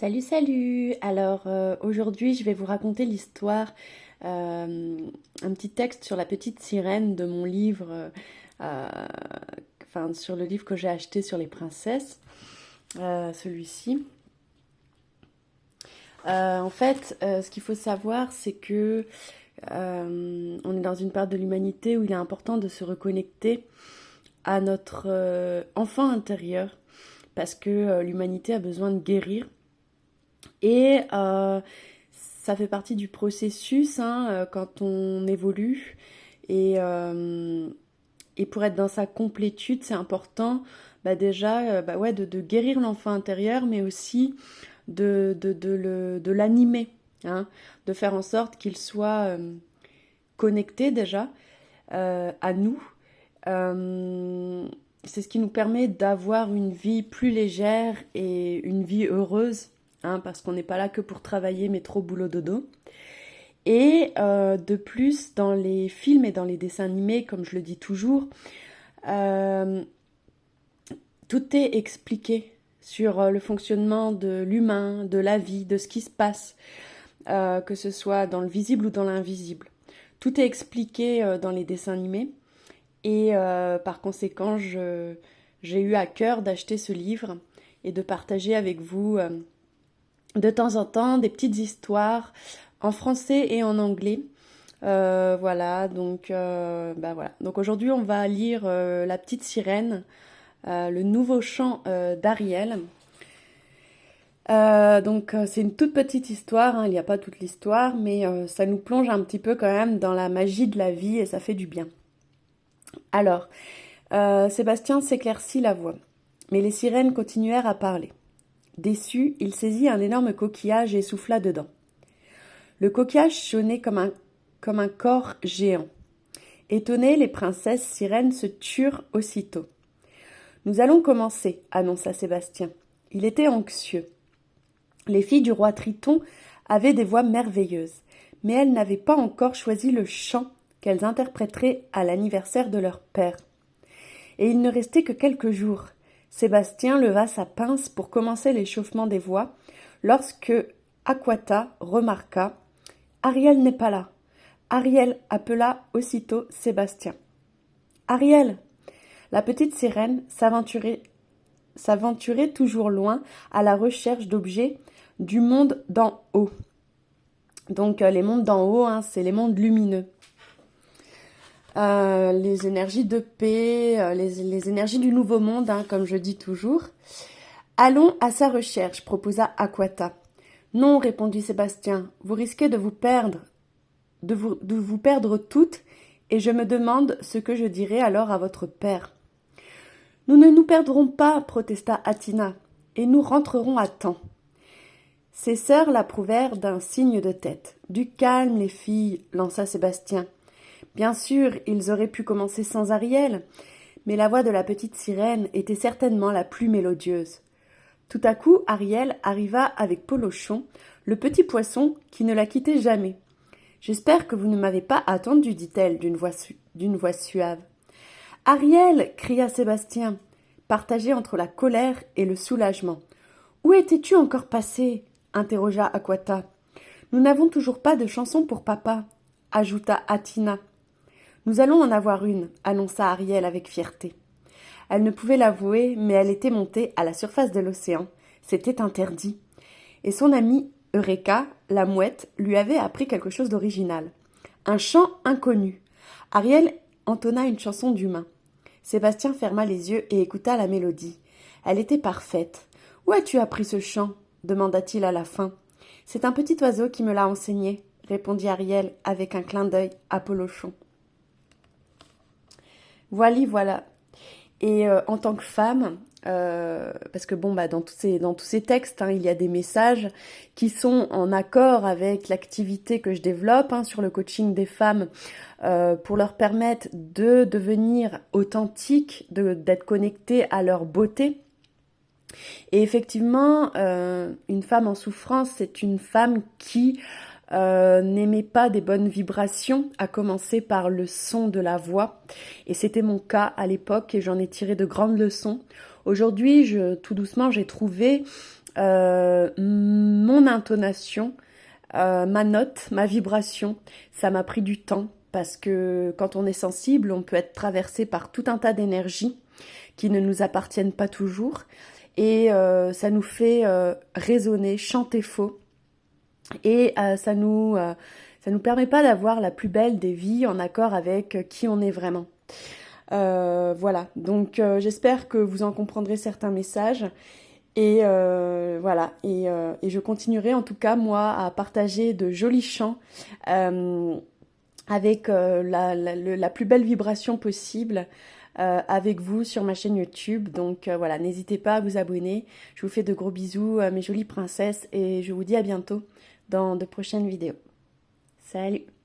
Salut, salut! Alors aujourd'hui je vais vous raconter l'histoire, un petit texte sur la petite sirène de mon livre, euh, enfin sur le livre que j'ai acheté sur les princesses, celui-ci. Ce qu'il faut savoir, c'est que on est dans une période de l'humanité où il est important de se reconnecter à notre enfant intérieur, parce que l'humanité a besoin de guérir. Et ça fait partie du processus hein, quand on évolue. Et, euh, et pour être dans sa complétude, c'est important ouais, de guérir l'enfant intérieur, mais aussi de l'animer, hein, de faire en sorte qu'il soit connecté déjà à nous. Euh, c'est ce qui nous permet d'avoir une vie plus légère et une vie heureuse, hein, parce qu'on n'est pas là que pour travailler, mais trop boulot dodo. Et de plus, dans les films et dans les dessins animés, comme je le dis toujours, euh, tout est expliqué sur le fonctionnement de l'humain, de la vie, de ce qui se passe, que ce soit dans le visible ou dans l'invisible. Tout est expliqué dans les dessins animés. Et par conséquent, j'ai eu à cœur d'acheter ce livre et de partager avec vous de temps en temps des petites histoires en français et en anglais. Voilà. Donc aujourd'hui, on va lire La petite sirène, le nouveau chant d'Ariel. C'est une toute petite histoire, hein, il n'y a pas toute l'histoire, mais ça nous plonge un petit peu quand même dans la magie de la vie et ça fait du bien. Alors, Sébastien s'éclaircit la voix, mais les sirènes continuèrent à parler. Déçu, il saisit un énorme coquillage et souffla dedans. Le coquillage sonnait comme un corps géant. Étonnées, les princesses sirènes se turent aussitôt. Nous allons commencer, annonça Sébastien. Il était anxieux. Les filles du roi Triton avaient des voix merveilleuses, mais elles n'avaient pas encore choisi le chant qu'elles interpréteraient à l'anniversaire de leur père. Et il ne restait que quelques jours. Sébastien leva sa pince pour commencer l'échauffement des voix, lorsque Aquata remarqua « Ariel n'est pas là ». Ariel appela aussitôt Sébastien. « Ariel !» La petite sirène s'aventurait toujours loin à la recherche d'objets du monde d'en haut. Donc les mondes d'en haut, hein, c'est les mondes lumineux. Les énergies de paix, les énergies du nouveau monde, hein, comme je dis toujours. Allons à sa recherche, proposa Aquata. Non, répondit Sébastien, vous risquez de vous perdre, de vous perdre toutes, et je me demande ce que je dirai alors à votre père. Nous ne nous perdrons pas, protesta Athina, et nous rentrerons à temps. Ses sœurs l'approuvèrent d'un signe de tête. Du calme, les filles, lança Sébastien. Bien sûr, ils auraient pu commencer sans Ariel, mais la voix de la petite sirène était certainement la plus mélodieuse. Tout à coup, Ariel arriva avec Polochon, le petit poisson qui ne la quittait jamais. « J'espère que vous ne m'avez pas attendu, dit-elle d'une voix suave. « Ariel !» cria Sébastien, partagé entre la colère et le soulagement. « Où étais-tu encore passé ?» interrogea Aquata. « Nous n'avons toujours pas de chanson pour papa, » ajouta Athina. « Nous allons en avoir une, » annonça Ariel avec fierté. Elle ne pouvait l'avouer, mais elle était montée à la surface de l'océan. C'était interdit. Et son amie Eureka, la mouette, lui avait appris quelque chose d'original. Un chant inconnu. Ariel entonna une chanson d'humain. Sébastien ferma les yeux et écouta la mélodie. Elle était parfaite. « Où as-tu appris ce chant ?» demanda-t-il à la fin. « C'est un petit oiseau qui me l'a enseigné, » répondit Ariel avec un clin d'œil à Polochon. Voilà. Et en tant que femme, parce que dans tous ces textes, hein, il y a des messages qui sont en accord avec l'activité que je développe hein, sur le coaching des femmes pour leur permettre de devenir authentiques, d'être connectées à leur beauté. Et effectivement, une femme en souffrance, c'est une femme qui n'aimait pas des bonnes vibrations, à commencer par le son de la voix. Et c'était mon cas à l'époque et j'en ai tiré de grandes leçons. Aujourd'hui, tout doucement, j'ai trouvé mon intonation, ma note, ma vibration. Ça m'a pris du temps parce que quand on est sensible, on peut être traversé par tout un tas d'énergies qui ne nous appartiennent pas toujours. Et ça nous fait résonner, chanter faux. Et ça nous permet pas d'avoir la plus belle des vies en accord avec qui on est vraiment. Voilà, donc j'espère que vous en comprendrez certains messages. Et voilà, et je continuerai en tout cas, moi, à partager de jolis chants avec la plus belle vibration possible avec vous sur ma chaîne YouTube. Donc voilà, n'hésitez pas à vous abonner. Je vous fais de gros bisous, mes jolies princesses, et je vous dis à bientôt dans de prochaines vidéos. Salut!